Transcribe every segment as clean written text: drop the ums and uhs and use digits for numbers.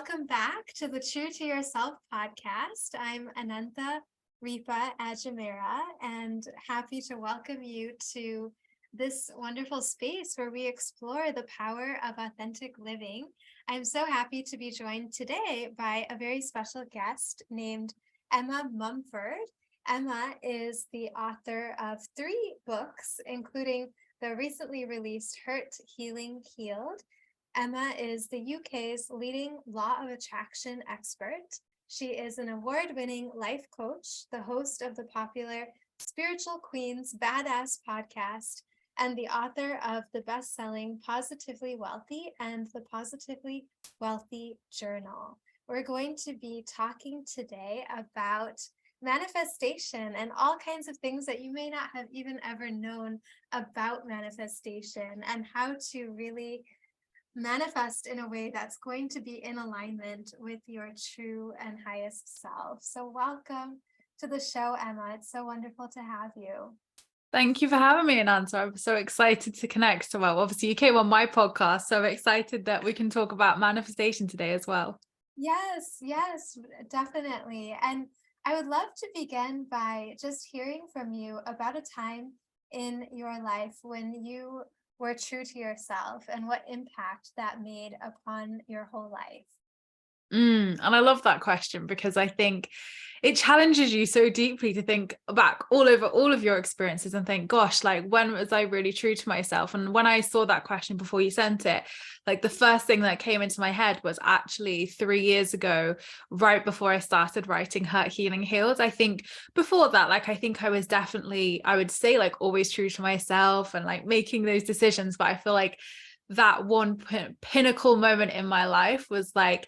welcome back to the True to Yourself podcast. I'm Anantha Ripa Ajamera and happy to welcome you to this wonderful space where we explore the power of authentic living. I'm so happy to be joined today by a very special guest named Emma Mumford. Emma is the author of 3 books, including the recently released Hurt, Healing, Healed. Emma is the UK's leading law of attraction expert. She is an award-winning life coach, the host of the popular Spiritual Queens Badass podcast, and the author of the best-selling Positively Wealthy and the Positively Wealthy Journal. We're going to be talking today about manifestation and all kinds of things that you may not have even ever known about manifestation and how to really manifest in a way that's going to be in alignment with your true and highest self. So welcome to the show, Emma. It's so wonderful to have you. Thank you for having me, Ananta. I'm so excited to connect. So, well, obviously you came on my podcast, so I'm excited that we can talk about manifestation today as well. Yes, definitely. And I would love to begin by just hearing from you about a time in your life when you were true to yourself and what impact that made upon your whole life. And I love that question because I think it challenges you so deeply to think back all over all of your experiences and think, gosh, like when was I really true to myself? And when I saw that question before you sent it, like the first thing that came into my head was actually 3 years ago, right before I started writing Hurt, Healing, Healed. I think before that, like I think I was definitely, I would say like always true to myself and like making those decisions. But I feel like that one pinnacle moment in my life was like,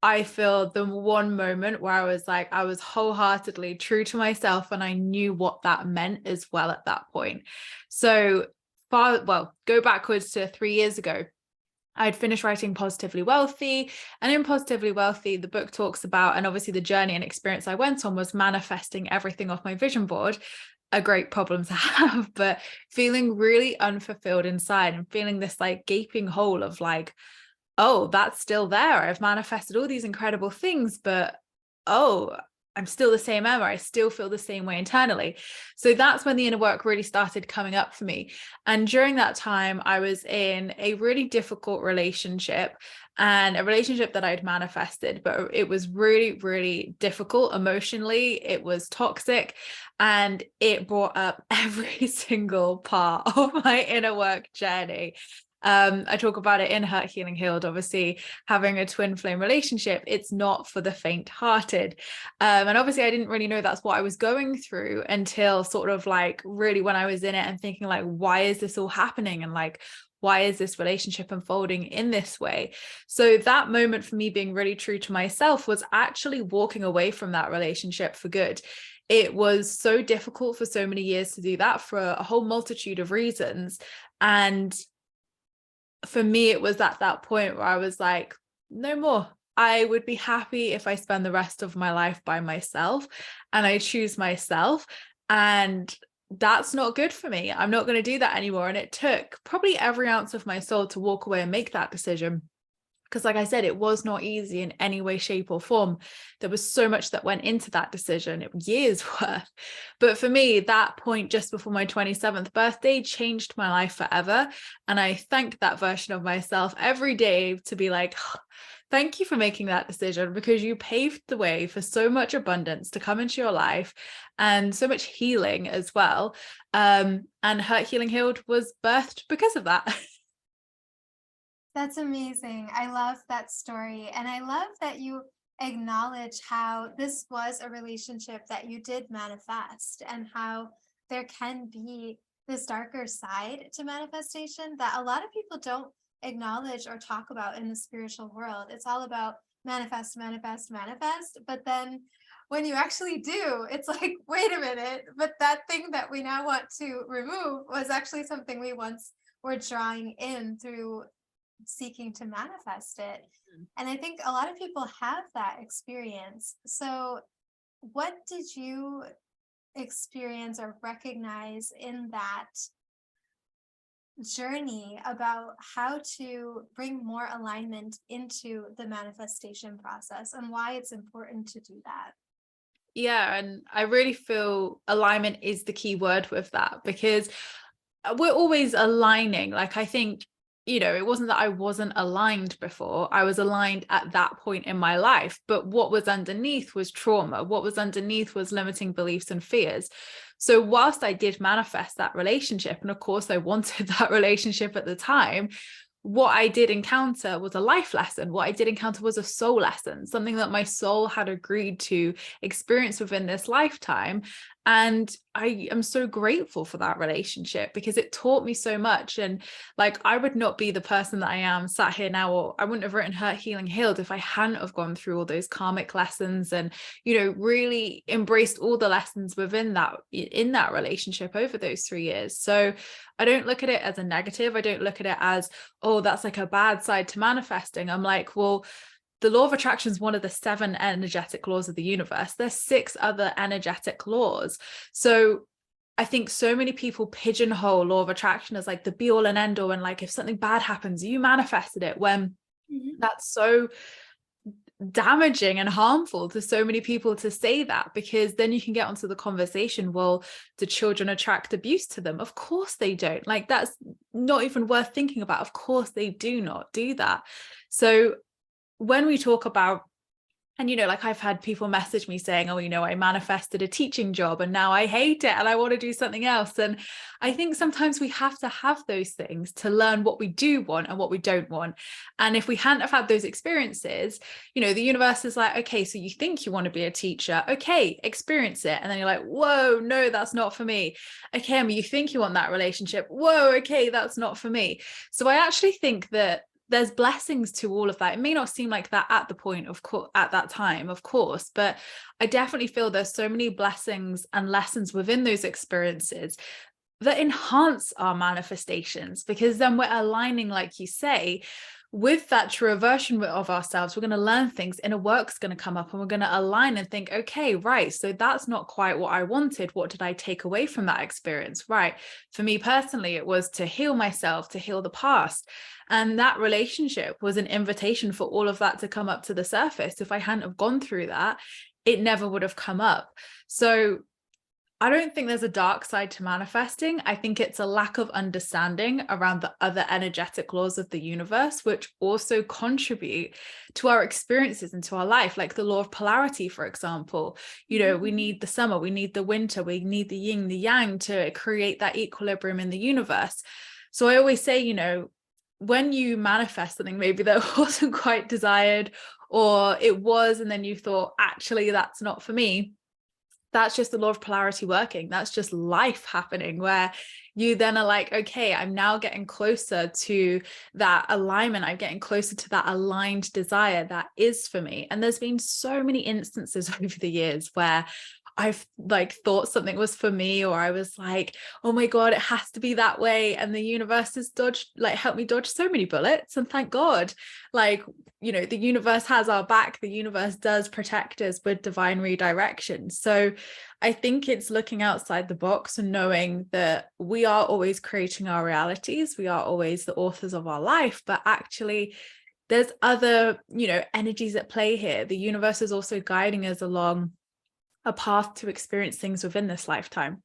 I feel the one moment where I was wholeheartedly true to myself and I knew what that meant as well at that point. So go backwards to 3 years ago. I'd finished writing Positively Wealthy, and in Positively Wealthy, the book talks about, and obviously the journey and experience I went on was manifesting everything off my vision board. A great problem to have, but feeling really unfulfilled inside and feeling this like gaping hole of like, oh, that's still there. I've manifested all these incredible things, but oh, I'm still the same Emma. I still feel the same way internally. So that's when the inner work really started coming up for me. And during that time, I was in a really difficult relationship, and a relationship that I'd manifested, but it was really, really difficult emotionally. It was toxic, and it brought up every single part of my inner work journey. I talk about it in Hurt, Healing, Healed. Obviously, having a twin flame relationship, it's not for the faint-hearted. And obviously, I didn't really know that's what I was going through until sort of like really when I was in it and thinking like, why is this all happening? And like, why is this relationship unfolding in this way? So that moment for me being really true to myself was actually walking away from that relationship for good. It was so difficult for so many years to do that for a whole multitude of reasons. And for me, it was at that point where I was like, no more. I would be happy if I spend the rest of my life by myself and I choose myself. And that's not good for me. I'm not going to do that anymore. And it took probably every ounce of my soul to walk away and make that decision. Because like I said, it was not easy in any way, shape or form. There was so much that went into that decision, it was years worth. But for me, that point just before my 27th birthday changed my life forever. And I thank that version of myself every day to be like, thank you for making that decision, because you paved the way for so much abundance to come into your life and so much healing as well. And Hurt, Healing, Healed was birthed because of that. That's amazing. I love that story. And I love that you acknowledge how this was a relationship that you did manifest and how there can be this darker side to manifestation that a lot of people don't acknowledge or talk about in the spiritual world. It's all about manifest, manifest, manifest. But then when you actually do, it's like, wait a minute, but that thing that we now want to remove was actually something we once were drawing in through seeking to manifest it. And I think a lot of people have that experience. So, what did you experience or recognize in that journey about how to bring more alignment into the manifestation process and why it's important to do that. Yeah, and I really feel alignment is the key word with that, because we're always aligning. Like, I think, it wasn't that I wasn't aligned before. I was aligned at that point in my life, but what was underneath was trauma. What was underneath was limiting beliefs and fears. So whilst I did manifest that relationship, and of course I wanted that relationship at the time, what I did encounter was a life lesson. What I did encounter was a soul lesson, something that my soul had agreed to experience within this lifetime. And I am so grateful for that relationship, because it taught me so much. And like, I would not be the person that I am sat here now, or I wouldn't have written Hurt, Healing, Healed if I hadn't have gone through all those karmic lessons and, really embraced all the lessons within that, in that relationship over those 3 years. So I don't look at it as a negative. I don't look at it as, oh, that's like a bad side to manifesting. I'm like, well, the law of attraction is one of the 7 energetic laws of the universe. There's 6 other energetic laws. So I think so many people pigeonhole law of attraction as like the be all and end all. And like, if something bad happens, you manifested it, when that's so damaging and harmful to so many people to say that, because then you can get onto the conversation, well, do children attract abuse to them? Of course they don't. Like, that's not even worth thinking about. Of course they do not do that. So when we talk about, and like, I've had people message me saying, oh, I manifested a teaching job and now I hate it and I want to do something else. And I think sometimes we have to have those things to learn what we do want and what we don't want. And if we hadn't have had those experiences, the universe is like, okay, so you think you want to be a teacher, okay, experience it. And then you're like, whoa, no, that's not for me. Okay, I mean, you think you want that relationship, whoa, okay, that's not for me. So I actually think that there's blessings to all of that. It may not seem like that at the point, of course, at that time, of course, but I definitely feel there's so many blessings and lessons within those experiences that enhance our manifestations, because then we're aligning, like you say, with that true version of ourselves. We're going to learn things, inner work's going to come up, and we're going to align and think, okay, right, so that's not quite what I wanted. What did I take away from that experience? Right. For me personally, it was to heal myself, to heal the past. And that relationship was an invitation for all of that to come up to the surface. If I hadn't have gone through that, it never would have come up. So I don't think there's a dark side to manifesting. I think it's a lack of understanding around the other energetic laws of the universe, which also contribute to our experiences and to our life, like the law of polarity, for example. We need the summer, we need the winter, we need the yin, the yang to create that equilibrium in the universe. So I always say, when you manifest something maybe that wasn't quite desired, or it was, and then you thought, actually, that's not for me, that's just the law of polarity working. That's just life happening, where you then are like, okay, I'm now getting closer to that alignment. I'm getting closer to that aligned desire that is for me. And there's been so many instances over the years where I've like thought something was for me, or I was like, oh my God, it has to be that way. And the universe has helped me dodge so many bullets. And thank God, the universe has our back. The universe does protect us with divine redirection. So I think it's looking outside the box and knowing that we are always creating our realities. We are always the authors of our life, but actually there's other, energies at play here. The universe is also guiding us along a path to experience things within this lifetime.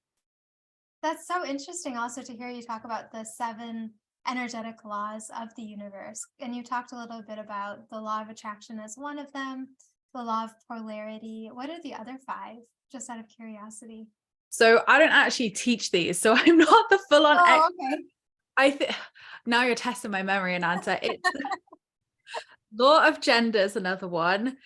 That's so interesting also to hear you talk about the 7 energetic laws of the universe. And you talked a little bit about the law of attraction as one of them, the law of polarity. What are the other 5, just out of curiosity? So I don't actually teach these, so I'm not the full-on okay. I think now you're testing my memory and answer. It's law of gender is another one.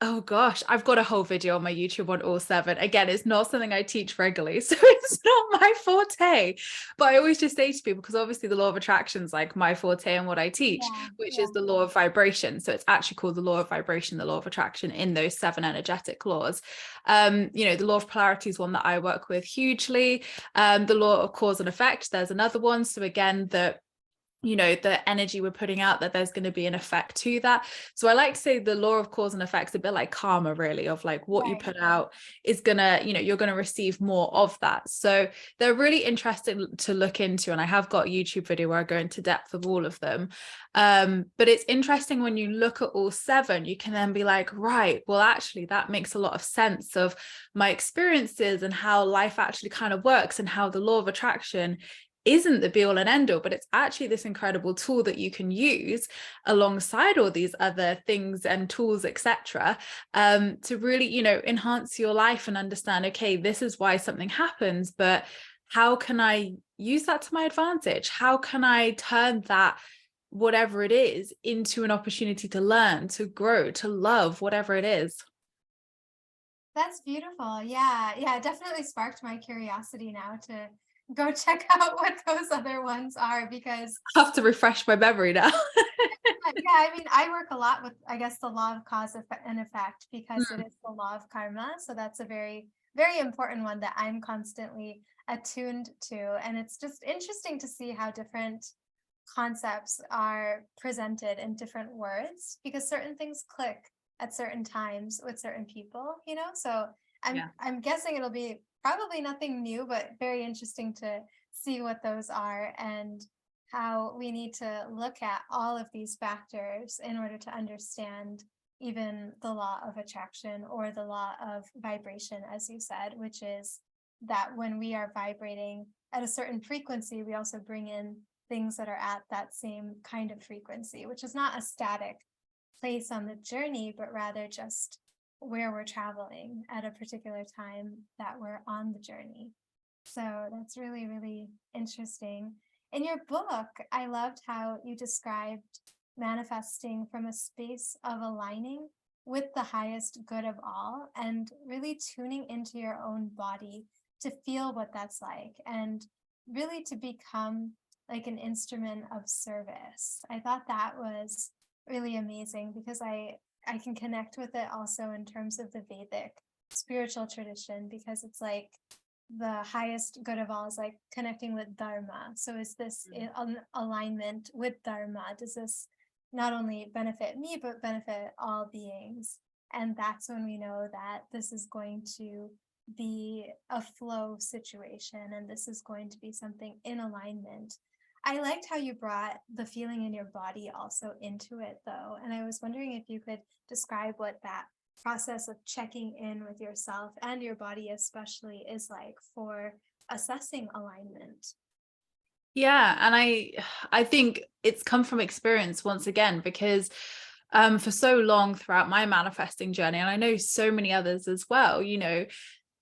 Oh gosh, I've got a whole video on my YouTube on all 7. Again, it's not something I teach regularly, so it's not my forte. But I always just say to people, because obviously the law of attraction is like my forte and what I teach, which is the law of vibration. So it's actually called the law of vibration, the law of attraction, in those 7 energetic laws. The law of polarity is one that I work with hugely. The law of cause and effect, there's another one. So again, the energy we're putting out, that there's going to be an effect to that. So I like to say the law of cause and effects, a bit like karma, really, of like what you put out is gonna, you're going to receive more of that. So they're really interesting to look into, and I have got a YouTube video where I go into depth of all of them. But it's interesting when you look at all 7, you can then be like, right, well, actually that makes a lot of sense of my experiences and how life actually kind of works, and how the law of attraction isn't the be all and end all, but it's actually this incredible tool that you can use alongside all these other things and tools, etc., to really, enhance your life and understand, okay, this is why something happens, but how can I use that to my advantage? How can I turn that, whatever it is, into an opportunity to learn, to grow, to love, whatever it is? That's beautiful. Yeah. Yeah. It definitely sparked my curiosity now to go check out what those other ones are, because I have to refresh my memory now. yeah, I mean, I work a lot with, I guess, the law of and effect, because it is the law of karma. So that's a very, very important one that I'm constantly attuned to. And it's just interesting to see how different concepts are presented in different words, because certain things click at certain times with certain people, So I'm guessing it'll be probably nothing new, but very interesting to see what those are, and how we need to look at all of these factors in order to understand even the law of attraction, or the law of vibration, as you said, which is that when we are vibrating at a certain frequency, we also bring in things that are at that same kind of frequency, which is not a static place on the journey, but rather just where we're traveling at a particular time that we're on the journey. So that's really, really interesting. In your book, I loved how you described manifesting from a space of aligning with the highest good of all, and really tuning into your own body to feel what that's like, and really to become like an instrument of service. I thought that was really amazing, because I can connect with it also in terms of the Vedic spiritual tradition, because it's like the highest good of all is like connecting with Dharma. So is this alignment with Dharma? Does this not only benefit me, but benefit all beings? And that's when we know that this is going to be a flow situation, and this is going to be something in alignment. I liked how you brought the feeling in your body also into it, though. And I was wondering if you could describe what that process of checking in with yourself and your body especially is like for assessing alignment. Yeah, and I think it's come from experience once again, because for so long throughout my manifesting journey, and I know so many others as well,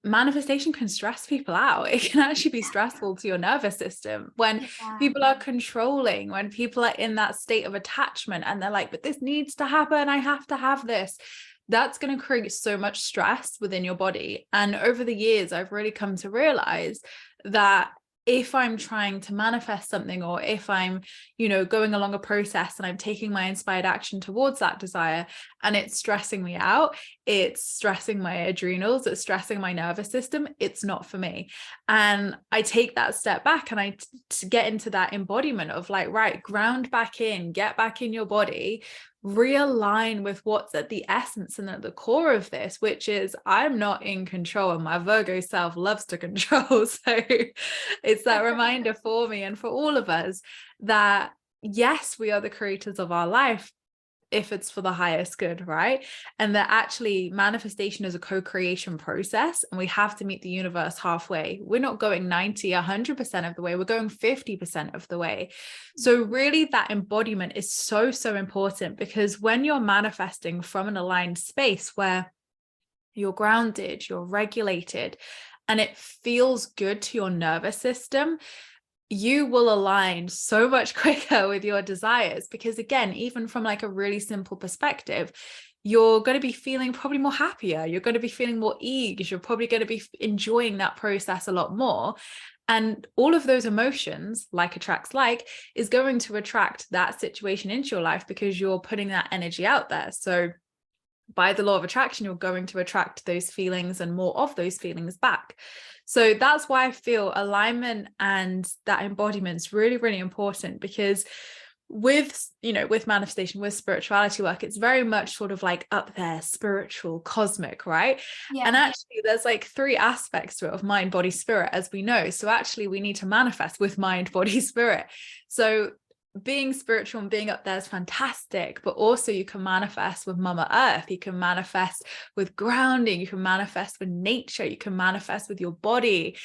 manifestation can stress people out. It can actually be stressful to your nervous system when people are controlling, when people are in that state of attachment, and they're like, but this needs to happen, I have to have this. That's going to create so much stress within your body. And over the years, I've really come to realize that if I'm trying to manifest something, or if I'm, going along a process and I'm taking my inspired action towards that desire, and it's stressing me out, it's stressing my adrenals, it's stressing my nervous system, it's not for me. And I take that step back, and I get into that embodiment of like, right, ground back in, get back in your body, realign with what's at the essence and at the core of this, which is I'm not in control, and my Virgo self loves to control. So it's that reminder for me and for all of us that yes, we are the creators of our life, if it's for the highest good, right? And that actually manifestation is a co-creation process, and we have to meet the universe halfway. We're not going 90, 100% of the way, we're going 50% of the way. So really that embodiment is so, so important, because when you're manifesting from an aligned space where you're grounded, you're regulated, and it feels good to your nervous system, you will align so much quicker with your desires. Because again, even from like a really simple perspective, you're going to be feeling probably more happier, you're going to be feeling more ease, you're probably going to be enjoying that process a lot more. And all of those emotions, like attracts like, is going to attract that situation into your life, because you're putting that energy out there. So by the law of attraction, you're going to attract those feelings and more of those feelings back. So that's why I feel alignment and that embodiment is really, really important, because with, with manifestation, with spirituality work, it's very much sort of like up there, spiritual, cosmic, right? Yeah. And actually there's like 3 aspects to it, of mind, body, spirit, as we know. So actually we need to manifest with mind, body, spirit. So being spiritual and being up there is fantastic, but also you can manifest with Mama Earth, you can manifest with grounding, you can manifest with nature, you can manifest with your body,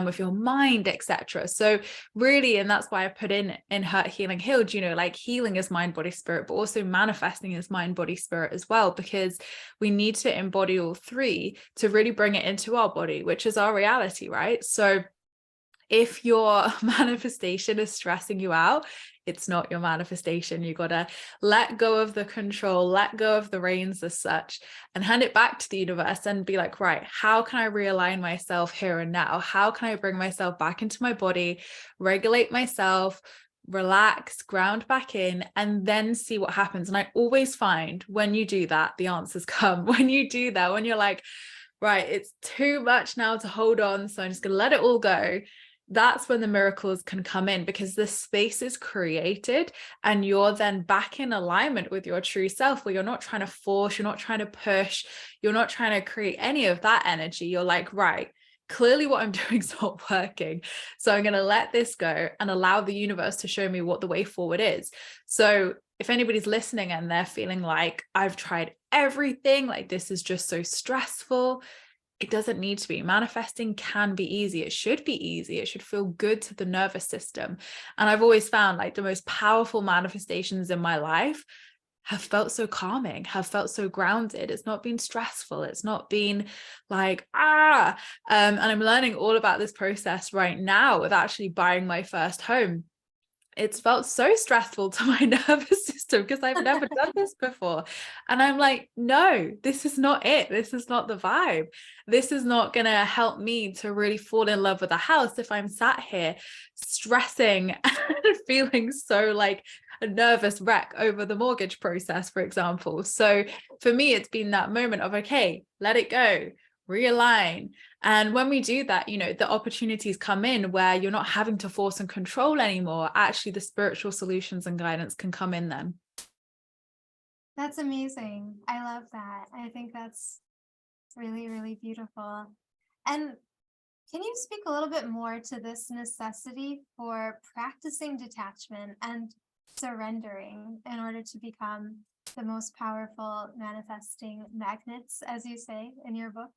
with your mind, etc. So really, and that's why I put in Hurt, Healing, Healed, like healing is mind, body, spirit, but also manifesting is mind, body, spirit as well, because we need to embody all 3 to really bring it into our body, which is our reality, right? So if your manifestation is stressing you out, it's not your manifestation. You got to let go of the control, let go of the reins as such, and hand it back to the universe and be like, right, how can I realign myself here and now? How can I bring myself back into my body, regulate myself, relax, ground back in, and then see what happens? And I always find when you do that, the answers come. When you do that, when you're like, right, it's too much now to hold on, so I'm just going to let it all go. That's when the miracles can come in, because the space is created and you're then back in alignment with your true self, where you're not trying to force, you're not trying to push, you're not trying to create any of that energy. You're like, right, clearly what I'm doing is not working. So I'm going to let this go and allow the universe to show me what the way forward is. So if anybody's listening and they're feeling like, I've tried everything, like this is just so stressful, it doesn't need to be. Manifesting can be easy. It should be easy. It should feel good to the nervous system. And I've always found like the most powerful manifestations in my life have felt so calming, have felt so grounded. It's not been stressful. It's not been like, and I'm learning all about this process right now with actually buying my first home. It's felt so stressful to my nervous system because I've never done this before. And I'm like, no, this is not it. This is not the vibe. This is not going to help me to really fall in love with a house if I'm sat here stressing and feeling so like a nervous wreck over the mortgage process, for example. So for me, it's been that moment of, okay, let it go, realign. And when we do that, the opportunities come in where you're not having to force and control anymore. Actually, the spiritual solutions and guidance can come in then. That's amazing. I love that. I think that's really, really beautiful. And can you speak a little bit more to this necessity for practicing detachment and surrendering in order to become the most powerful manifesting magnets, as you say in your book?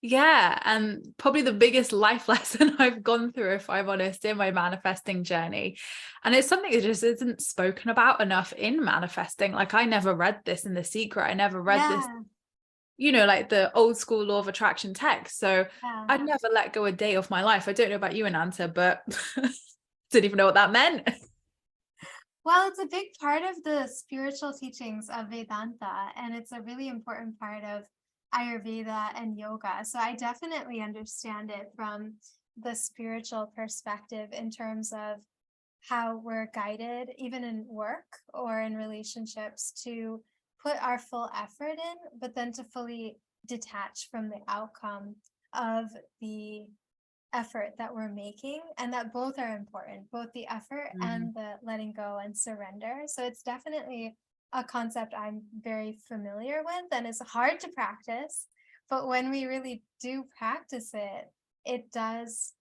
Yeah, and probably the biggest life lesson I've gone through, if I'm honest, in my manifesting journey. And it's something that just isn't spoken about enough in manifesting. Like I never read this in The Secret. I never read this, like the old school law of attraction text. So Yeah. I'd never let go a day of my life. I don't know about you, Ananta, but didn't even know what that meant. Well, it's a big part of the spiritual teachings of Vedanta, and it's a really important part of Ayurveda and yoga. So I definitely understand it from the spiritual perspective in terms of how we're guided, even in work or in relationships, to put our full effort in, but then to fully detach from the outcome of the effort that we're making, and that both are important, both the effort and the letting go and surrender. So it's definitely a concept I'm very familiar with, and it's hard to practice, but when we really do practice it, it does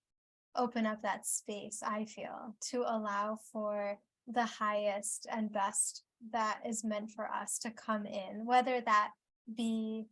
open up that space, I feel, to allow for the highest and best that is meant for us to come in, whether that be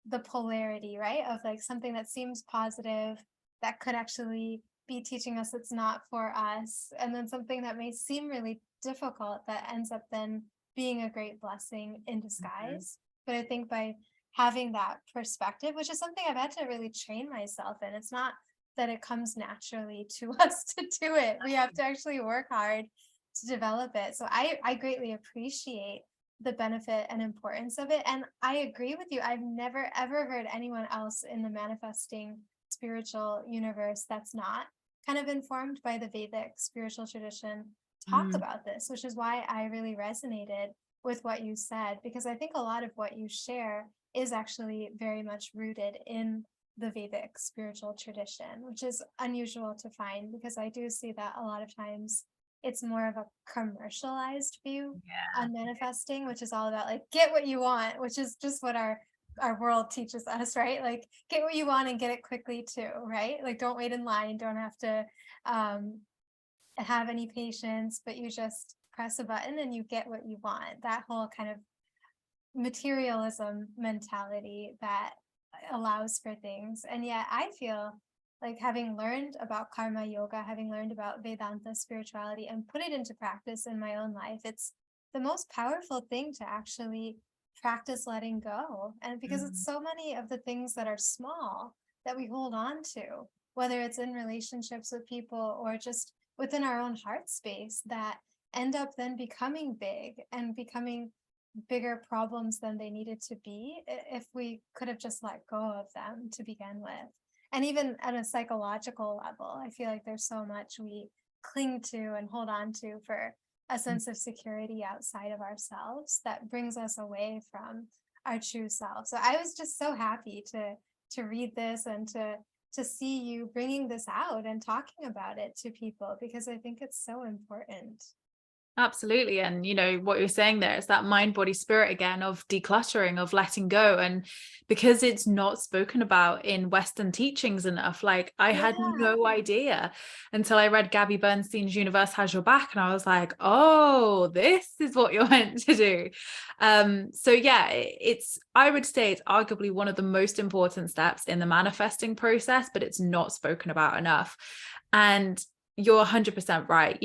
the polarity, right? Of like something that seems positive that could actually be teaching us it's not for us, and then something that may seem really difficult that ends up then being a great blessing in disguise. But I think by having that perspective, which is something I've had to really train myself in, it's not that it comes naturally to us to do it. We have to actually work hard to develop it. So I greatly appreciate the benefit and importance of it. And I agree with you. I've never ever heard anyone else in the manifesting spiritual universe that's not kind of informed by the Vedic spiritual tradition talk about this, which is why I really resonated with what you said, because I think a lot of what you share is actually very much rooted in the Vedic spiritual tradition, which is unusual to find because I do see that a lot of times it's more of a commercialized view Yeah. on manifesting, which is all about like get what you want, which is just what our world teaches us, right? Like get what you want and get it quickly too, right? Like don't wait in line, don't have to um have any patience, but you just press a button and you get what you want. That whole kind of materialism mentality that allows for things. And yet I feel like having learned about karma yoga, having learned about Vedanta spirituality and put it into practice in my own life, it's the most powerful thing to actually practice letting go. And because it's Mm. so many of the things that are small that we hold on to, whether it's in relationships with people or just within our own heart space, that end up then becoming big and becoming bigger problems than they needed to be if we could have just let go of them to begin with. And even at a psychological level, I feel like there's so much we cling to and hold on to for a sense of security outside of ourselves that brings us away from our true self. So I was just so happy to read this and to see you bringing this out and talking about it to people because I think it's so important. Absolutely. And what you're saying there is that mind, body, spirit again of decluttering, of letting go. And because it's not spoken about in Western teachings enough, like I had Yeah. no idea until I read Gabby Bernstein's Universe Has Your Back. And I was like, oh, this is what you're meant to do. So yeah, I would say it's arguably one of the most important steps in the manifesting process, but it's not spoken about enough. And you're 100% right.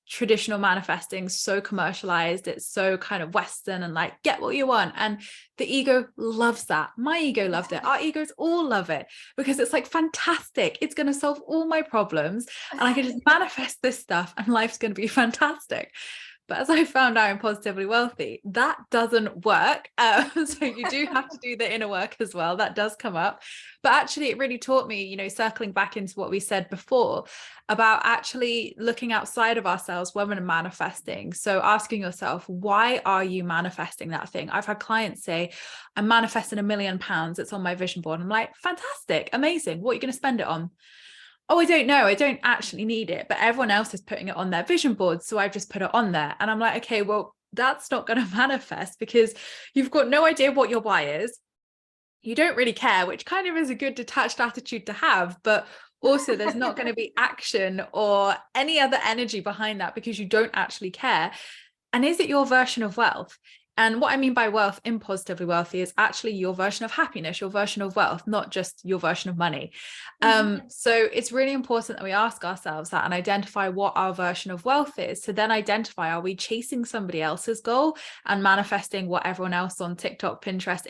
Traditional manifesting so commercialized, it's so kind of Western and like get what you want, and the ego loves that. My ego loved it, our egos all love it because it's like fantastic, it's going to solve all my problems and I can just manifest this stuff and life's going to be fantastic. But as I found out in Positively Wealthy, that doesn't work. So you do have to do the inner work as well. That does come up. But actually, it really taught me, circling back into what we said before about actually looking outside of ourselves when we're manifesting. So asking yourself, why are you manifesting that thing? I've had clients say, I'm manifesting £1 million. It's on my vision board. I'm like, fantastic, amazing. What are you going to spend it on? Oh, I don't know. I don't actually need it, but everyone else is putting it on their vision board. So I've just put it on there. And I'm like, okay, well, that's not going to manifest because you've got no idea what your why is. You don't really care, which kind of is a good detached attitude to have. But also, there's not going to be action or any other energy behind that because you don't actually care. And is it your version of wealth? And what I mean by wealth in Positively Wealthy is actually your version of happiness, your version of wealth, not just your version of money. Mhm. So it's really important that we ask ourselves that and identify what our version of wealth is. To then identify, are we chasing somebody else's goal and manifesting what everyone else on TikTok, Pinterest,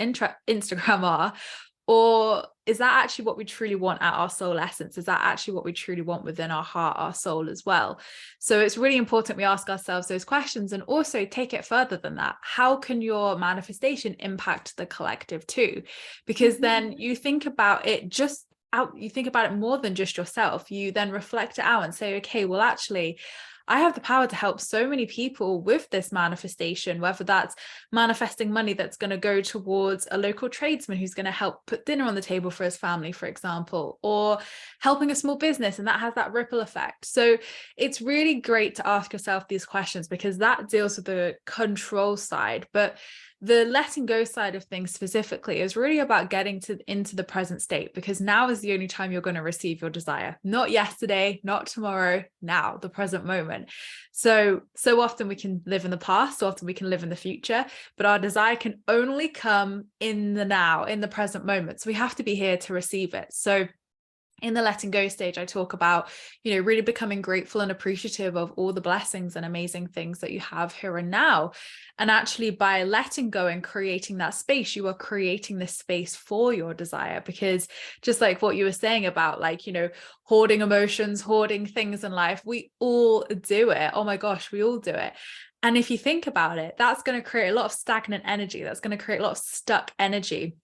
Instagram are? Or is that actually what we truly want at our soul essence? Is that actually what we truly want within our heart, our soul as well? So it's really important we ask ourselves those questions and also take it further than that. How can your manifestation impact the collective too? Because then you think about it you think about it more than just yourself. You then reflect it out and say, okay, well, actually, I have the power to help so many people with this manifestation, whether that's manifesting money that's going to go towards a local tradesman who's going to help put dinner on the table for his family, for example, or helping a small business, and that has that ripple effect. So it's really great to ask yourself these questions because that deals with the control side. But the letting go side of things specifically is really about getting into the present state, because now is the only time you're going to receive your desire. Not yesterday, not tomorrow, now, the present moment. So often we can live in the past, so often we can live in the future, but our desire can only come in the now, in the present moment. So we have to be here to receive it. So in the letting go stage, I talk about, really becoming grateful and appreciative of all the blessings and amazing things that you have here and now. And actually, by letting go and creating that space, you are creating this space for your desire. Because just like what you were saying about, like, hoarding emotions, hoarding things in life, we all do it. Oh my gosh, we all do it. And if you think about it, that's going to create a lot of stagnant energy. That's going to create a lot of stuck energy,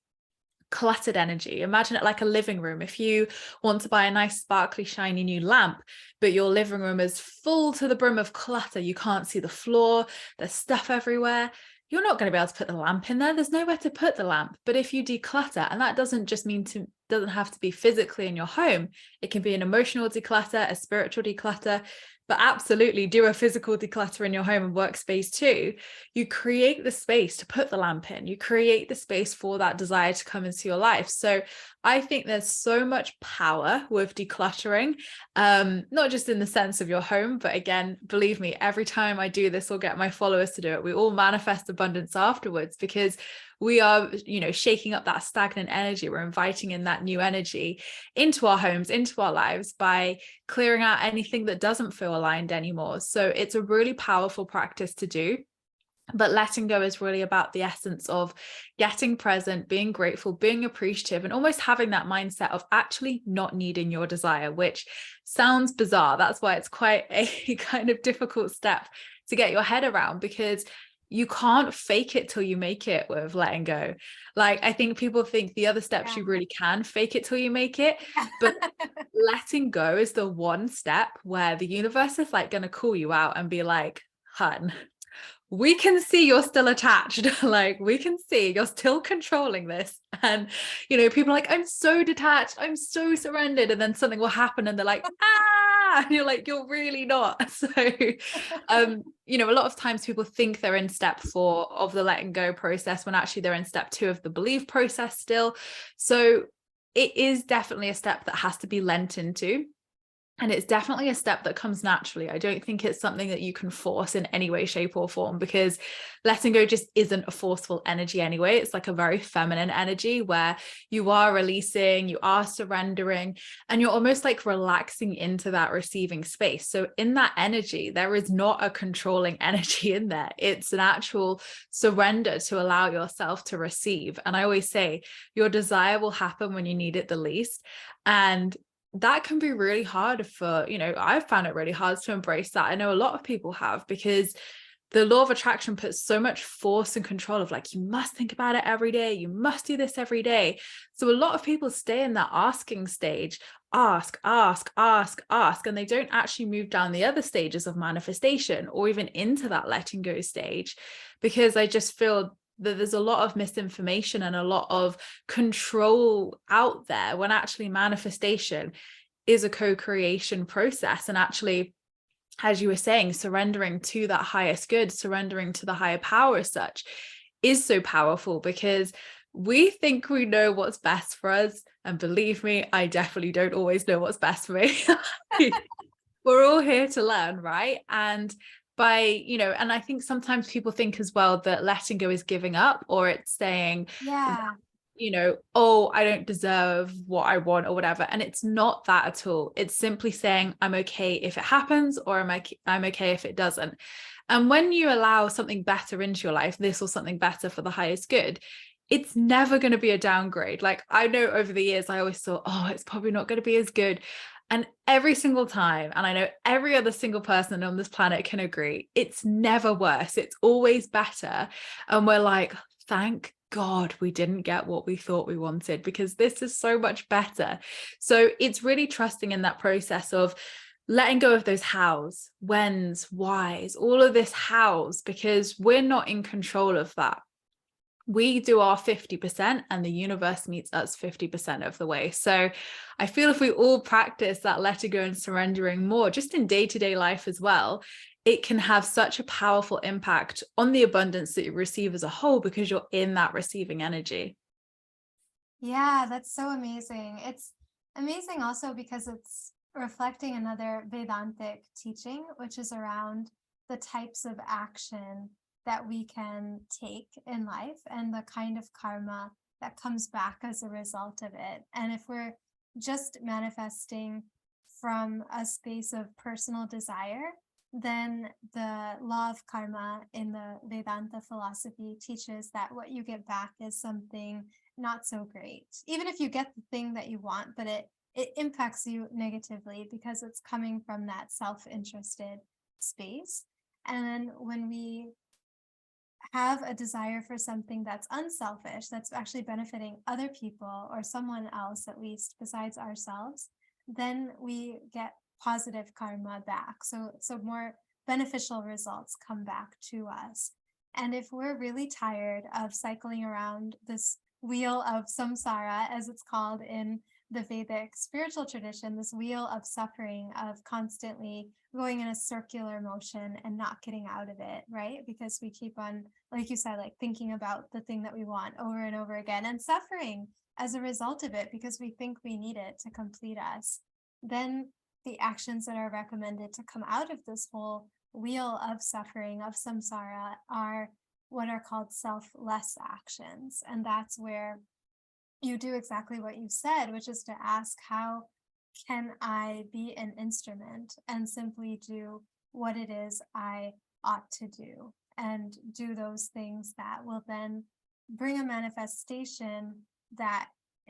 cluttered energy. Imagine it like a living room. If you want to buy a nice sparkly shiny new lamp, but your living room is full to the brim of clutter, you can't see the floor, there's stuff everywhere, you're not going to be able to put the lamp in there. There's nowhere to put the lamp. But if you declutter, and that doesn't just mean doesn't have to be physically in your home, it can be an emotional declutter, a spiritual declutter, but absolutely do a physical declutter in your home and workspace too. You create the space to put the lamp in, you create the space for that desire to come into your life. So I think there's so much power with decluttering, not just in the sense of your home, but again, believe me, every time I do this or get my followers to do it, we all manifest abundance afterwards, because we are, shaking up that stagnant energy. We're inviting in that new energy into our homes, into our lives, by clearing out anything that doesn't feel aligned anymore. So it's a really powerful practice to do. But letting go is really about the essence of getting present, being grateful, being appreciative, and almost having that mindset of actually not needing your desire, which sounds bizarre. That's why it's quite a kind of difficult step to get your head around, because you can't fake it till you make it with letting go. Like, I think people think the other steps you really can fake it till you make it, but letting go is the one step where the universe is like going to call you out and be like, hun, we can see you're still attached. Like, we can see you're still controlling this. And, people are like, I'm so detached, I'm so surrendered. And then something will happen and they're like, ah, and you're like, you're really not. So, a lot of times people think they're in step 4 of the letting go process when actually they're in step 2 of the believe process still. So it is definitely a step that has to be lent into. And it's definitely a step that comes naturally. I don't think it's something that you can force in any way, shape, or form, because letting go just isn't a forceful energy anyway. It's like a very feminine energy where you are releasing, you are surrendering, and you're almost like relaxing into that receiving space. So in that energy, there is not a controlling energy in there. It's an actual surrender to allow yourself to receive. And I always say your desire will happen when you need it the least. And that can be really hard for, I've found it really hard to embrace that. I know a lot of people have, because the law of attraction puts so much force and control of like, you must think about it every day, you must do this every day. So a lot of people stay in that asking stage, ask, and they don't actually move down the other stages of manifestation or even into that letting go stage, because I just feel that there's a lot of misinformation and a lot of control out there, when actually manifestation is a co-creation process. And actually, as you were saying, surrendering to that highest good, surrendering to the higher power as such, is so powerful, because we think we know what's best for us. And believe me, I definitely don't always know what's best for me. We're all here to learn, right? And and I think sometimes people think as well that letting go is giving up, or it's saying, oh, I don't deserve what I want or whatever. And it's not that at all. It's simply saying, I'm okay if it happens, or I'm okay if it doesn't. And when you allow something better into your life, this or something better for the highest good, it's never going to be a downgrade. Like, I know over the years, I always thought, oh, it's probably not going to be as good. And every single time, and I know every other single person on this planet can agree, it's never worse. It's always better. And we're like, thank God we didn't get what we thought we wanted, because this is so much better. So it's really trusting in that process of letting go of those hows, whens, whys, all of this hows, because we're not in control of that. We do our 50% and the universe meets us 50% of the way. So I feel if we all practice that letting go and surrendering more, just in day-to-day life as well, it can have such a powerful impact on the abundance that you receive as a whole, because you're in that receiving energy. Yeah, that's so amazing. It's amazing also because it's reflecting another Vedantic teaching, which is around the types of action that we can take in life and the kind of karma that comes back as a result of it. And if we're just manifesting from a space of personal desire, then the law of karma in the Vedanta philosophy teaches that what you get back is something not so great. Even if you get the thing that you want, but it impacts you negatively because it's coming from that self-interested space. And then when we have a desire for something that's unselfish, that's actually benefiting other people or someone else, at least besides ourselves, then we get positive karma back. So more beneficial results come back to us. And if we're really tired of cycling around this wheel of samsara, as it's called in the Vedic spiritual tradition, this wheel of suffering, of constantly going in a circular motion and not getting out of it, right? Because we keep on, like you said, like thinking about the thing that we want over and over again and suffering as a result of it because we think we need it to complete us. Then the actions that are recommended to come out of this whole wheel of suffering, of samsara, are what are called selfless actions. And that's where you do exactly what you said, which is to ask, how can I be an instrument and simply do what it is I ought to do, and do those things that will then bring a manifestation that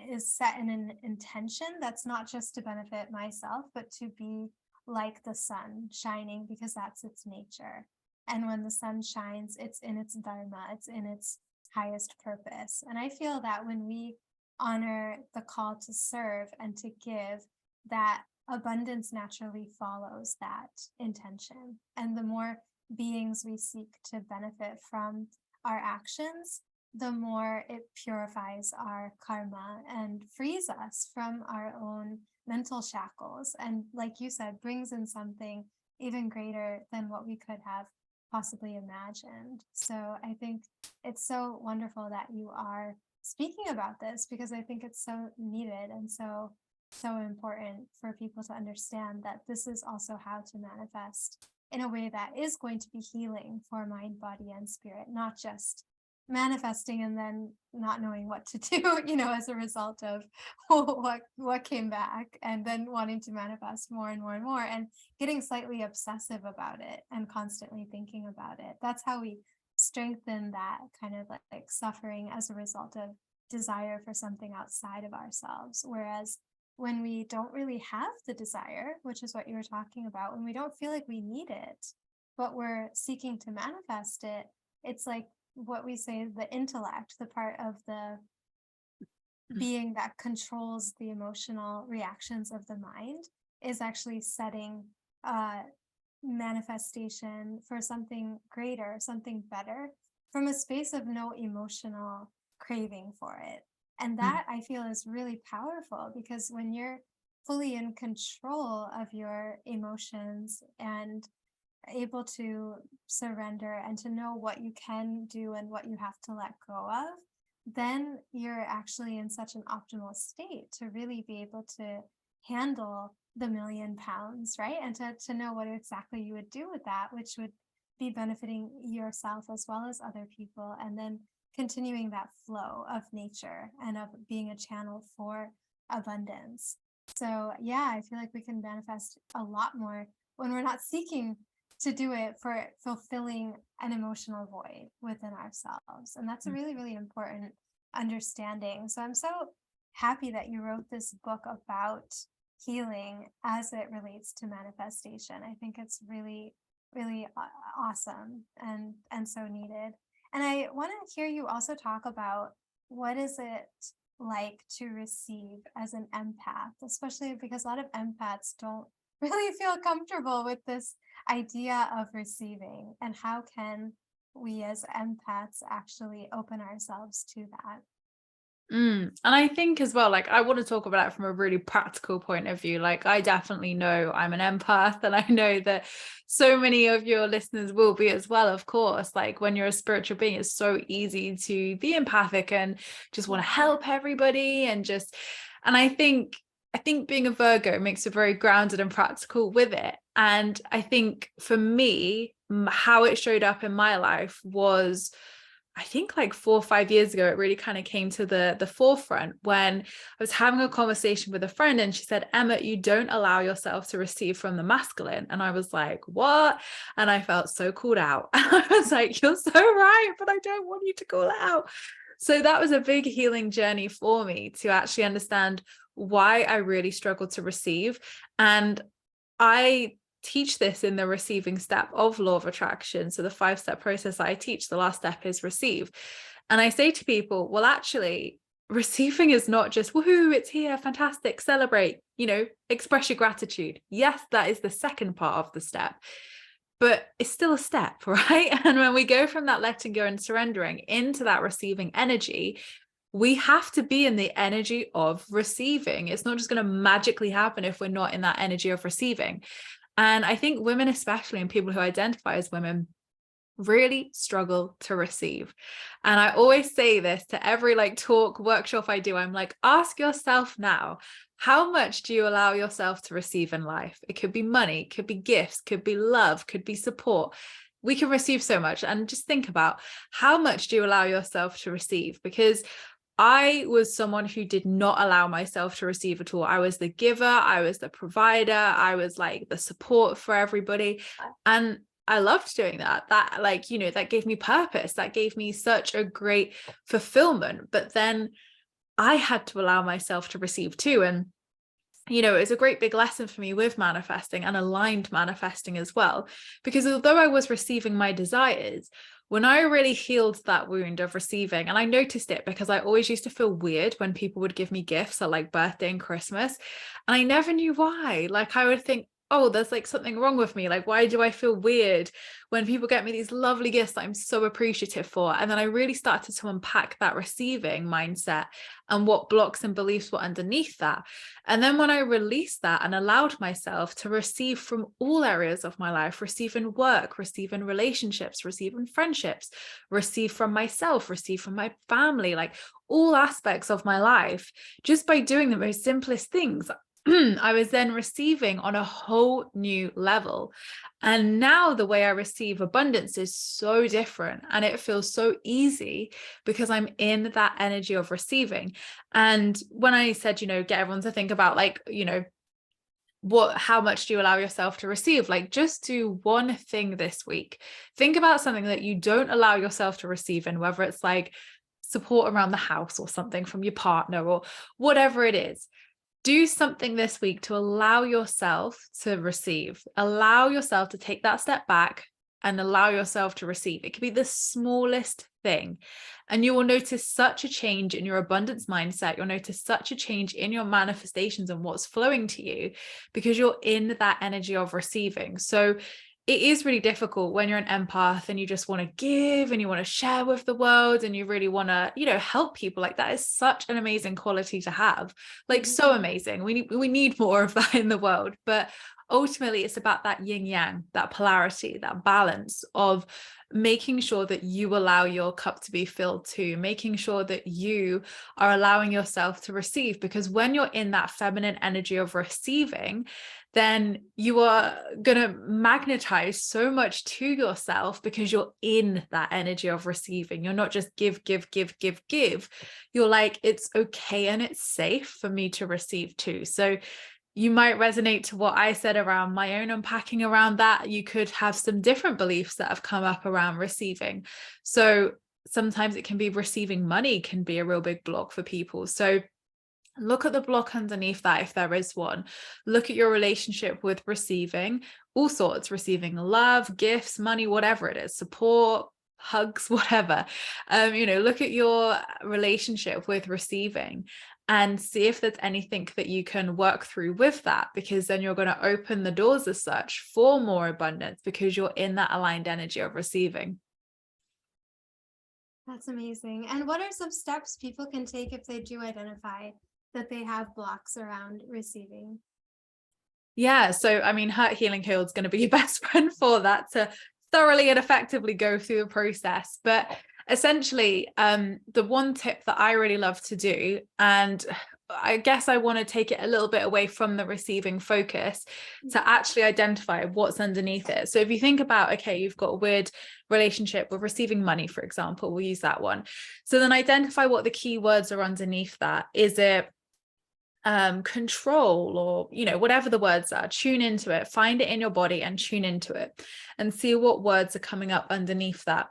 is set in an intention that's not just to benefit myself, but to be like the sun shining, because that's its nature. And when the sun shines, it's in its dharma, it's in its highest purpose. And I feel that when we honor the call to serve and to give, that abundance naturally follows that intention. And the more beings we seek to benefit from our actions, the more it purifies our karma and frees us from our own mental shackles. And like you said, brings in something even greater than what we could have possibly imagined. So I think it's so wonderful that you are speaking about this, because I think it's so needed and so important for people to understand that this is also how to manifest in a way that is going to be healing for mind, body, and spirit, not just manifesting and then not knowing what to do, as a result of what came back, and then wanting to manifest more and more and more, and getting slightly obsessive about it and constantly thinking about it. That's how we strengthen that kind of like suffering as a result of desire for something outside of ourselves. Whereas when we don't really have the desire, which is what you were talking about, when we don't feel like we need it, but we're seeking to manifest it, it's like what we say, the intellect, the part of the being that controls the emotional reactions of the mind, is actually setting a manifestation for something greater, something better, from a space of no emotional craving for it. And that I feel is really powerful, because when you're fully in control of your emotions and able to surrender and to know what you can do and what you have to let go of, then you're actually in such an optimal state to really be able to handle the £1,000,000, right? And to know what exactly you would do with that, which would be benefiting yourself as well as other people, and then continuing that flow of nature and of being a channel for abundance. So yeah, I feel like we can manifest a lot more when we're not seeking to do it for fulfilling an emotional void within ourselves. And that's a really, really important understanding. So I'm so happy that you wrote this book about healing as it relates to manifestation. I think it's really, really awesome and so needed. And I want to hear you also talk about, what is it like to receive as an empath, especially because a lot of empaths don't really feel comfortable with this idea of receiving, and how can we as empaths actually open ourselves to that? And I think as well, like, I want to talk about it from a really practical point of view. Like, I definitely know I'm an empath, and I know that so many of your listeners will be as well. Of course, like, when you're a spiritual being, it's so easy to be empathic and just want to help everybody, and I think being a Virgo makes it very grounded and practical with it. And I think for me, how it showed up in my life was, I think like 4 or 5 years ago, it really kind of came to the forefront when I was having a conversation with a friend, and she said, Emma, you don't allow yourself to receive from the masculine. And I was like, what? And I felt so called out. I was like, you're so right, but I don't want you to call out. So that was a big healing journey for me, to actually understand why I really struggled to receive. And I teach this in the receiving step of law of attraction. So the 5-step process that I teach, the last step is receive. And I say to people, well, actually, receiving is not just, woohoo, it's here, fantastic, celebrate, express your gratitude. Yes, that is the second part of the step. but it's still a step, right? And when we go from that letting go and surrendering into that receiving energy, we have to be in the energy of receiving. It's not just going to magically happen if we're not in that energy of receiving. And I think women, especially, and people who identify as women, really struggle to receive. And I always say this to every talk workshop I do. I'm like, ask yourself now, how much do you allow yourself to receive in life? It could be money, could be gifts, could be love, could be support. We can receive so much. And just think about, how much do you allow yourself to receive? Because I was someone who did not allow myself to receive at all. I was the giver, I was the provider, I was the support for everybody. And I loved doing that. That gave me purpose. That gave me such a great fulfillment. But then I had to allow myself to receive too. And it was a great big lesson for me with manifesting and aligned manifesting as well. Because although I was receiving my desires, when I really healed that wound of receiving, and I noticed it because I always used to feel weird when people would give me gifts at birthday and Christmas, and I never knew why. I would think, oh, there's something wrong with me. Why do I feel weird when people get me these lovely gifts that I'm so appreciative for? And then I really started to unpack that receiving mindset and what blocks and beliefs were underneath that. And then when I released that and allowed myself to receive from all areas of my life, receive in work, receive in relationships, receive in friendships, receive from myself, receive from my family, all aspects of my life, just by doing the most simplest things, I was then receiving on a whole new level. And now the way I receive abundance is so different, and it feels so easy because I'm in that energy of receiving. And when I said, get everyone to think about how much do you allow yourself to receive? Just do one thing this week. Think about something that you don't allow yourself to receive in, whether it's support around the house or something from your partner or whatever it is. Do something this week to allow yourself to receive. Allow yourself to take that step back and allow yourself to receive. It could be the smallest thing. And you will notice such a change in your abundance mindset. You'll notice such a change in your manifestations and what's flowing to you because you're in that energy of receiving. So it is really difficult when you're an empath and you just want to give and you want to share with the world and you really want to, help people. That is such an amazing quality to have, so amazing. We need more of that in the world. But ultimately, it's about that yin yang, that polarity, that balance of making sure that you allow your cup to be filled too, making sure that you are allowing yourself to receive. Because when you're in that feminine energy of receiving, then you are going to magnetize so much to yourself because you're in that energy of receiving. You're not just give. You're it's okay and it's safe for me to receive too. So you might resonate to what I said around my own unpacking around that. You could have some different beliefs that have come up around receiving. So sometimes it can be receiving money can be a real big block for people. So look at the block underneath that if there is one. Look at your relationship with receiving all sorts, receiving love, gifts, money, whatever it is, support, hugs, whatever. Look at your relationship with receiving and see if there's anything that you can work through with that, because then you're going to open the doors as such for more abundance because you're in that aligned energy of receiving. That's amazing. And what are some steps people can take if they do identify that they have blocks around receiving? Yeah. So, Hurt, Healing, Healed is going to be your best friend for that, to thoroughly and effectively go through the process. But essentially, the one tip that I really love to do, and I guess I want to take it a little bit away from the receiving focus to actually identify what's underneath it. So if you think about, okay, you've got a weird relationship with receiving money, for example, we'll use that one. So then identify what the key words are underneath that. Is it control, or whatever the words are? Tune into it, find it in your body and tune into it and see what words are coming up underneath that,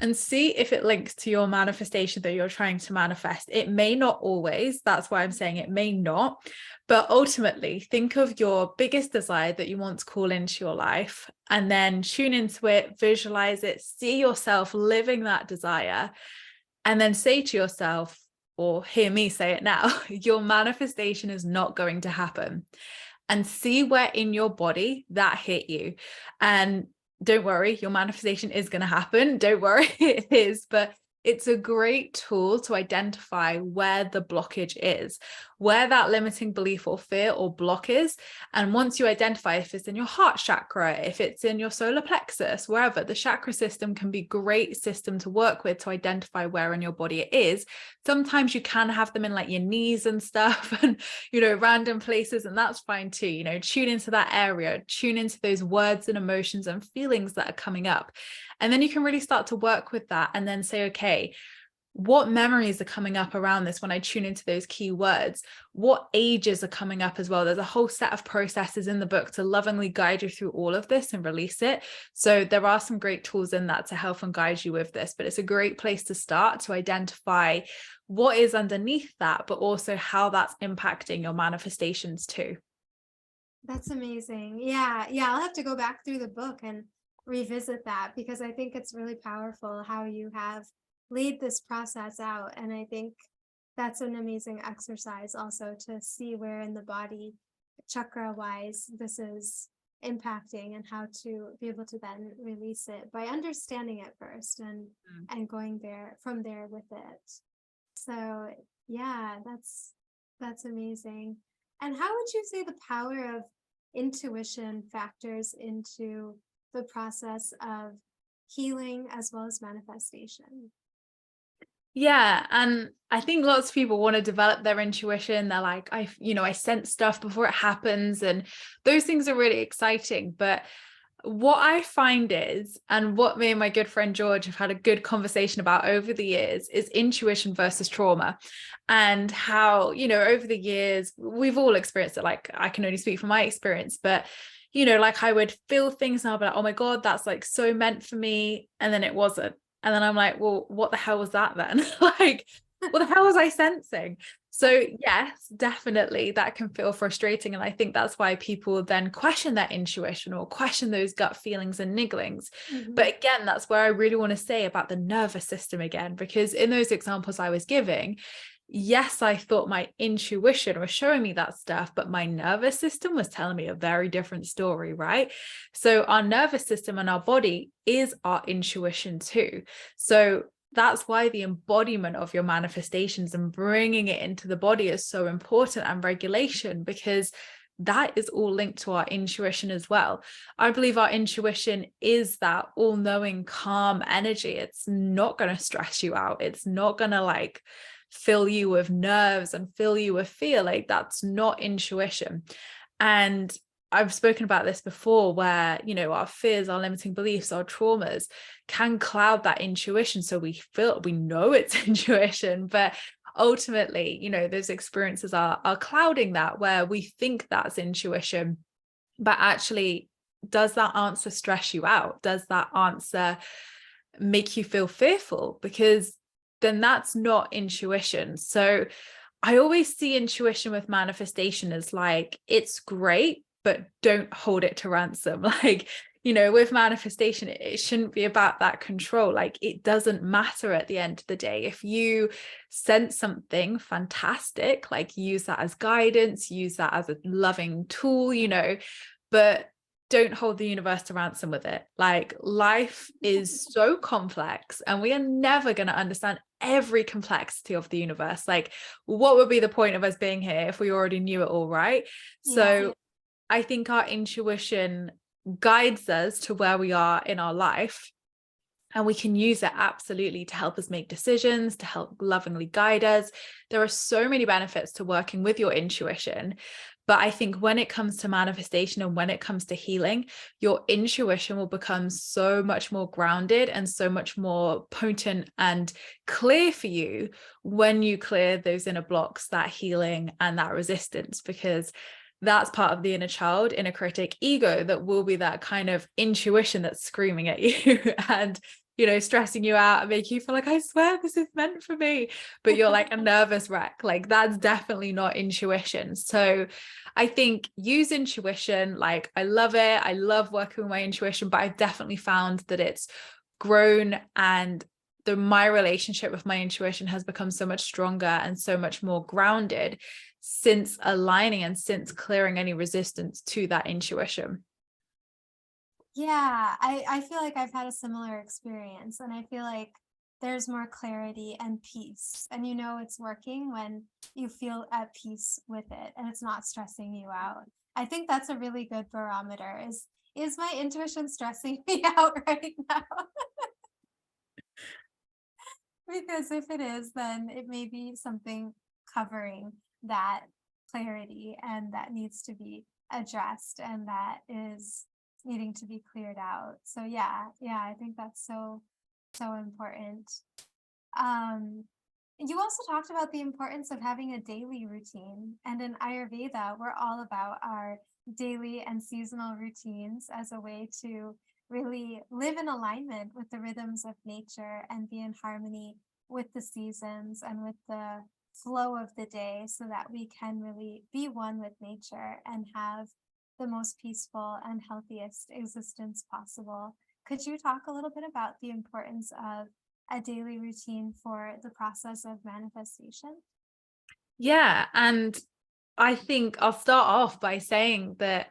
and see if it links to your manifestation that you're trying to manifest. It may not always, that's why I'm saying it may not, but ultimately think of your biggest desire that you want to call into your life and then tune into it, visualize it, see yourself living that desire, and then say to yourself, or hear me say it now, your manifestation is not going to happen. And see where in your body that hit you. And don't worry, your manifestation is going to happen. Don't worry, it is. But it's a great tool to identify where the blockage is, where that limiting belief or fear or block is. And once you identify if it's in your heart chakra, if it's in your solar plexus, wherever, the chakra system can be a great system to work with to identify where in your body it is. Sometimes you can have them in like your knees and stuff and, random places, and that's fine too. Tune into that area, tune into those words and emotions and feelings that are coming up. And then you can really start to work with that and then say, okay, what memories are coming up around this when I tune into those key words? What ages are coming up as well? There's a whole set of processes in the book to lovingly guide you through all of this and release it. So there are some great tools in that to help and guide you with this, but it's a great place to start to identify what is underneath that, but also how that's impacting your manifestations too. That's amazing. Yeah. Yeah. I'll have to go back through the book and revisit that, because I think it's really powerful how you have laid this process out. And I think that's an amazing exercise also to see where in the body, chakra wise, this is impacting, and how to be able to then release it by understanding it first, and going there from there with it. So yeah, that's amazing. And how would you say the power of intuition factors into the process of healing as well as manifestation? Yeah. And I think lots of people want to develop their intuition. They're like, I sense stuff before it happens. And those things are really exciting. But what I find is, and what me and my good friend George have had a good conversation about over the years, is intuition versus trauma. And how, over the years, we've all experienced it. Like, I can only speak from my experience, but like I would feel things and I'll be like, oh my God, that's like so meant for me. And then it wasn't. And then I'm like, well, what the hell was that then? Like, what the hell was I sensing? So yes, definitely that can feel frustrating. And I think that's why people then question their intuition or question those gut feelings and nigglings. But Mm-hmm. again, that's where I really want to say about the nervous system again, because in those examples I was giving, yes, I thought my intuition was showing me that stuff, but my nervous system was telling me a very different story, right? So our nervous system and our body is our intuition too. So that's why the embodiment of your manifestations and bringing it into the body is so important, and regulation, because that is all linked to our intuition as well. I believe our intuition is that all-knowing, calm energy. It's not going to stress you out. It's not going to like fill you with nerves and fill you with fear. Like, that's not intuition. And I've spoken about this before, where, our fears, our limiting beliefs, our traumas can cloud that intuition. So we know it's intuition, but ultimately, those experiences are clouding that, where we think that's intuition. But actually, does that answer stress you out? Does that answer make you feel fearful? Because then that's not intuition. So I always see intuition with manifestation as like, it's great, but don't hold it to ransom. Like, with manifestation, it shouldn't be about that control. Like, it doesn't matter at the end of the day. If you sense something fantastic, like, use that as guidance, use that as a loving tool, but don't hold the universe to ransom with it. Like, life is so complex, and we are never going to understand every complexity of the universe. Like, what would be the point of us being here if we already knew it all, right? Yeah. So I think our intuition guides us to where we are in our life, and we can use it absolutely to help us make decisions, to help lovingly guide us. There are so many benefits to working with your intuition. But I think when it comes to manifestation and when it comes to healing, your intuition will become so much more grounded and so much more potent and clear for you when you clear those inner blocks, that healing and that resistance, because that's part of the inner child, inner critic, ego, that will be that kind of intuition that's screaming at you and, stressing you out and making you feel like, I swear this is meant for me. But you're like a nervous wreck. Like, that's definitely not intuition. So I think use intuition. Like, I love it. I love working with my intuition, but I've definitely found that it's grown, and my relationship with my intuition has become so much stronger and so much more grounded since aligning and since clearing any resistance to that intuition. Yeah, I feel like I've had a similar experience, and I feel like there's more clarity and peace. And you know it's working when you feel at peace with it and it's not stressing you out. I think that's a really good barometer. Is my intuition stressing me out right now? Because if it is, then it may be something covering that clarity and that needs to be addressed and that is needing to be cleared out. So yeah, I think that's so important. Um, you also talked about the importance of having a daily routine. And in Ayurveda, we're all about our daily and seasonal routines as a way to really live in alignment with the rhythms of nature and be in harmony with the seasons and with the flow of the day so that we can really be one with nature and have the most peaceful and healthiest existence possible. Could you talk a little bit about the importance of a daily routine for the process of manifestation? Yeah, and I think I'll start off by saying that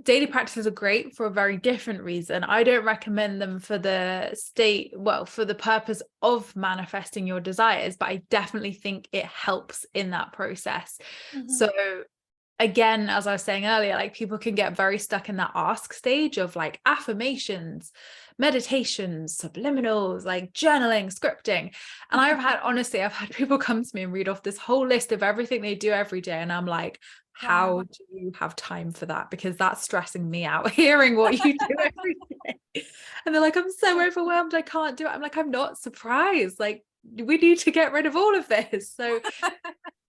daily practices are great for a very different reason. I don't recommend them for for the purpose of manifesting your desires, but I definitely think it helps in that process. Mhm. So again, as I was saying earlier, like people can get very stuck in that ask stage of like affirmations, meditations, subliminals, like journaling, scripting. And I've had people come to me and read off this whole list of everything they do every day. And I'm like, how Wow. do you have time for that? Because that's stressing me out hearing what you do every day. And they're like, I'm so overwhelmed. I can't do it. I'm like, I'm not surprised. Like, we need to get rid of all of this. So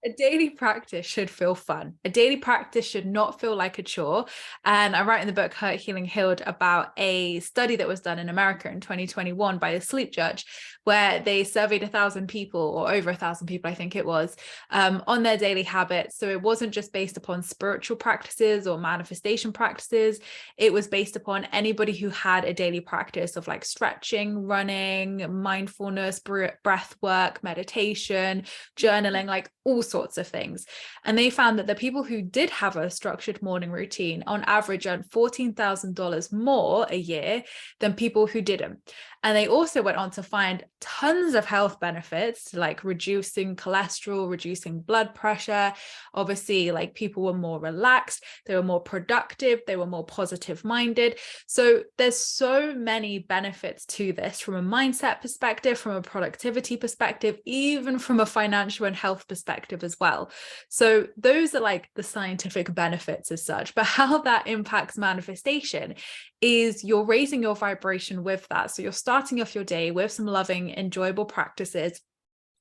a daily practice should feel fun. A daily practice should not feel like a chore. And I write in the book Hurt, Healing, Healed about a study that was done in America in 2021 by a sleep judge, where they surveyed 1,000 people, or over 1,000 people, I think it was, on their daily habits. So it wasn't just based upon spiritual practices or manifestation practices. It was based upon anybody who had a daily practice of like stretching, running, mindfulness, breath work, meditation, journaling, like all sorts of things. And they found that the people who did have a structured morning routine on average earned $14,000 more a year than people who didn't. And they also went on to find tons of health benefits, like reducing cholesterol, reducing blood pressure. Obviously, like people were more relaxed, they were more productive, they were more positive minded. So there's so many benefits to this from a mindset perspective, from a productivity perspective, even from a financial and health perspective as well. So those are like the scientific benefits as such, but how that impacts manifestation is you're raising your vibration with that. So you're starting off your day with some loving, enjoyable practices,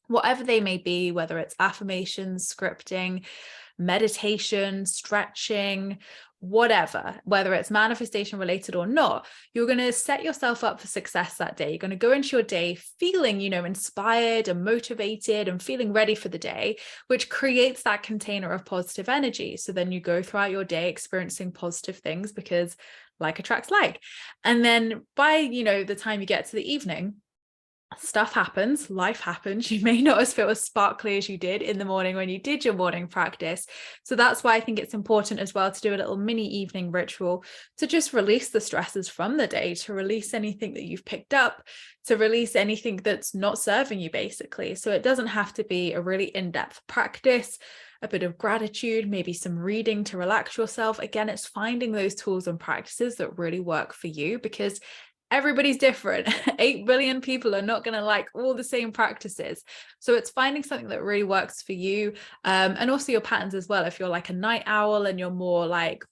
whatever they may be, whether it's affirmations, scripting, meditation, stretching, whatever, whether it's manifestation related or not, you're going to set yourself up for success that day. You're going to go into your day feeling, inspired and motivated and feeling ready for the day, which creates that container of positive energy. So then you go throughout your day experiencing positive things because like attracts like. And then by, the time you get to the evening, stuff happens, life happens. You may not feel as sparkly as you did in the morning when you did your morning practice. So that's why I think it's important as well to do a little mini evening ritual to just release the stresses from the day, to release anything that you've picked up, to release anything that's not serving you, basically. So it doesn't have to be a really in-depth practice, a bit of gratitude, maybe some reading to relax yourself. Again, it's finding those tools and practices that really work for you, because everybody's different. 8 billion people are not going to like all the same practices. So it's finding something that really works for you. And also your patterns as well. If you're like a night owl and you're more like,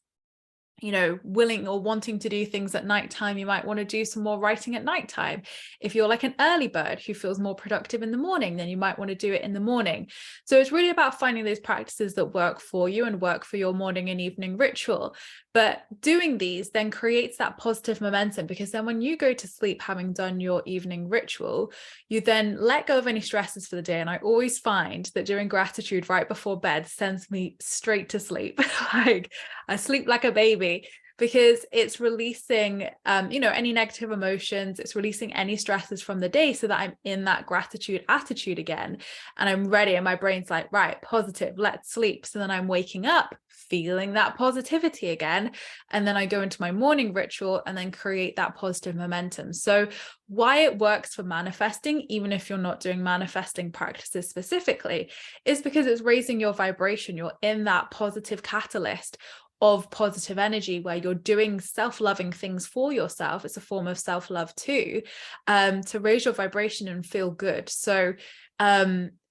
willing or wanting to do things at nighttime, you might want to do some more writing at nighttime. If you're like an early bird who feels more productive in the morning, then you might want to do it in the morning. So it's really about finding those practices that work for you and work for your morning and evening ritual. But doing these then creates that positive momentum, because then when you go to sleep, having done your evening ritual, you then let go of any stresses for the day. And I always find that doing gratitude right before bed sends me straight to sleep. Like I sleep like a baby, because it's releasing, any negative emotions, it's releasing any stresses from the day so that I'm in that gratitude attitude again. And I'm ready. And my brain's like, right, positive, let's sleep. So then I'm waking up feeling that positivity again. And then I go into my morning ritual and then create that positive momentum. So why it works for manifesting, even if you're not doing manifesting practices specifically, is because it's raising your vibration. You're in that positive catalyst of positive energy where you're doing self-loving things for yourself. It's a form of self-love too, to raise your vibration and feel good. So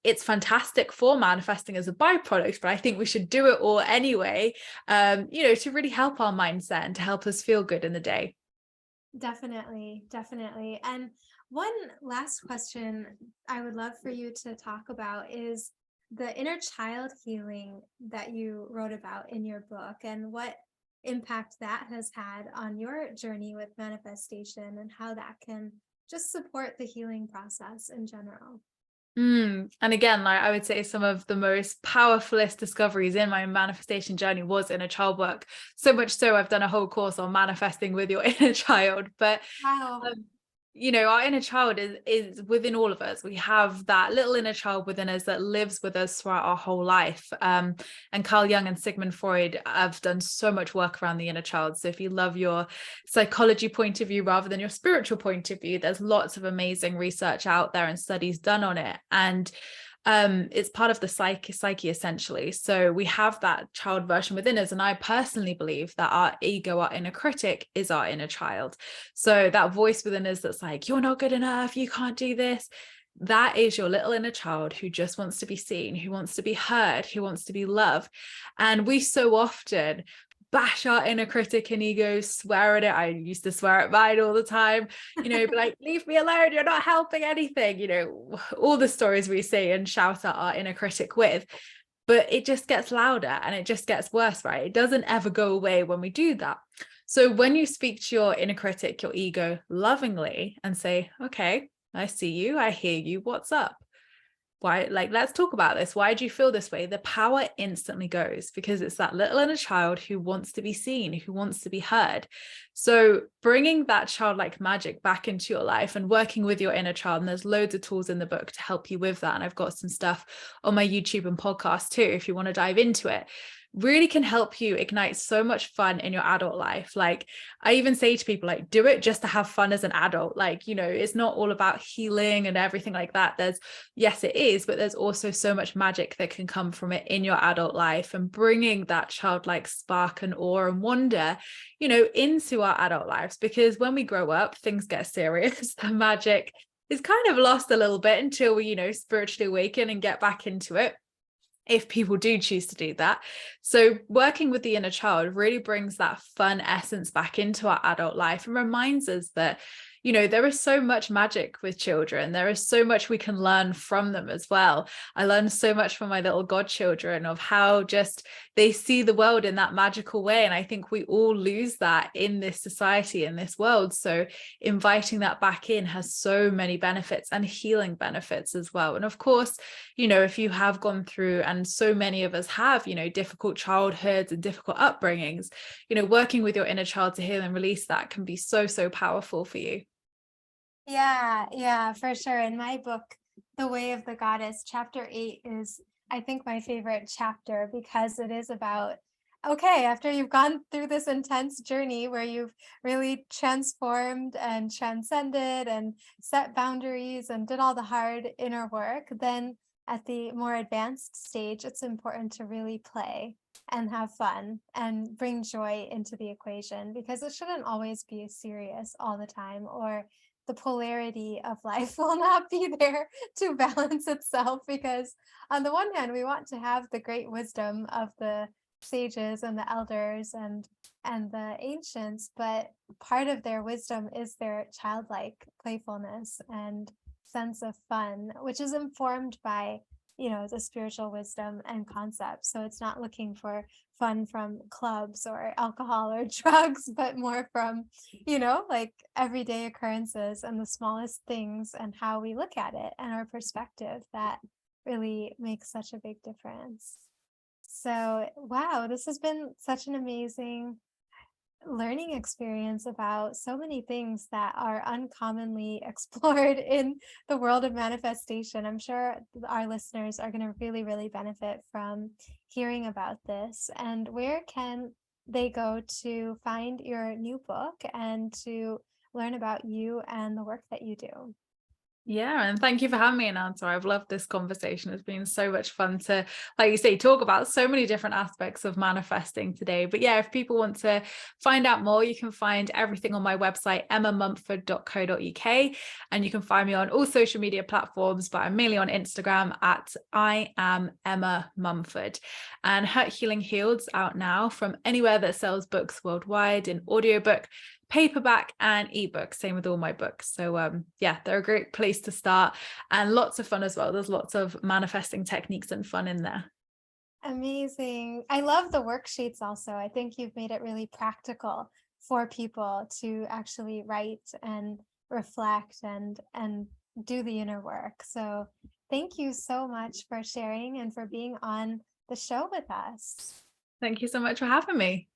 it's fantastic for manifesting as a byproduct, but I think we should do it all anyway, to really help our mindset and to help us feel good in the day. Definitely, definitely. And one last question I would love for you to talk about is the inner child healing that you wrote about in your book, and what impact that has had on your journey with manifestation, and how that can just support the healing process in general. And again, like I would say, some of the most powerfulest discoveries in my manifestation journey was inner child work. So much so, I've done a whole course on manifesting with your inner child. But Wow. um, our inner child is within all of us. We have that little inner child within us that lives with us throughout our whole life. And Carl Jung and Sigmund Freud have done so much work around the inner child. So if you love your psychology point of view rather than your spiritual point of view, there's lots of amazing research out there and studies done on it. And it's part of the psyche essentially. So we have that child version within us, and I personally believe that our ego, our inner critic, is our inner child. So that voice within us that's like, you're not good enough, you can't do this, that is your little inner child who just wants to be seen, who wants to be heard, who wants to be loved. And we so often bash our inner critic and ego, swear at it. I used to swear at mine all the time, be like, leave me alone, you're not helping anything, all the stories we say and shout at our inner critic with. But it just gets louder and it just gets worse, right? It doesn't ever go away when we do that. So when you speak to your inner critic, your ego, lovingly and say, okay, I see you, I hear you, what's up? Why, let's talk about this. Why do you feel this way? The power instantly goes, because it's that little inner child who wants to be seen, who wants to be heard. So bringing that childlike magic back into your life and working with your inner child, and there's loads of tools in the book to help you with that. And I've got some stuff on my YouTube and podcast too, if you want to dive into it, really can help you ignite so much fun in your adult life. I even say to people, do it just to have fun as an adult. It's not all about healing and everything like that. Yes, it is, but there's also so much magic that can come from it in your adult life, and bringing that childlike spark and awe and wonder, into our adult lives. Because when we grow up, things get serious. The magic is kind of lost a little bit until we, spiritually awaken and get back into it, if people do choose to do that. So working with the inner child really brings that fun essence back into our adult life and reminds us that, there is so much magic with children. There is so much we can learn from them as well. I learned so much from my little godchildren of how just they see the world in that magical way. And I think we all lose that in this society, in this world. So inviting that back in has so many benefits, and healing benefits as well. And of course, if you have gone through, and so many of us have, difficult childhoods and difficult upbringings, working with your inner child to heal and release that can be so, so powerful for you. Yeah, for sure. In my book, The Way of the Goddess, chapter 8 is, I think, my favorite chapter, because it is about, okay, after you've gone through this intense journey where you've really transformed and transcended and set boundaries and did all the hard inner work, then at the more advanced stage, it's important to really play and have fun and bring joy into the equation, because it shouldn't always be serious all the time, or the polarity of life will not be there to balance itself. Because on the one hand, we want to have the great wisdom of the sages and the elders and the ancients, but part of their wisdom is their childlike playfulness and sense of fun, which is informed by the spiritual wisdom and concepts. So it's not looking for fun from clubs or alcohol or drugs, but more from everyday occurrences and the smallest things, and how we look at it and our perspective, that really makes such a big difference. So wow, this has been such an amazing learning experience about so many things that are uncommonly explored in the world of manifestation. I'm sure our listeners are going to really, really benefit from hearing about this. And where can they go to find your new book and to learn about you and the work that you do? Yeah, and thank you for having me, Ananta. I've loved this conversation. It's been so much fun to, like you say, talk about so many different aspects of manifesting today. But yeah, if people want to find out more, you can find everything on my website, emmamumford.co.uk. And you can find me on all social media platforms, but I'm mainly on Instagram at I am Emma Mumford. And Hurt Healing Healed's out now from anywhere that sells books worldwide in audiobook, paperback, and ebook. Same with all my books. So yeah, they're a great place to start, and lots of fun as well. There's lots of manifesting techniques and fun in there. Amazing. I love the worksheets also. I think you've made it really practical for people to actually write and reflect and do the inner work. So thank you so much for sharing and for being on the show with us. Thank you so much for having me.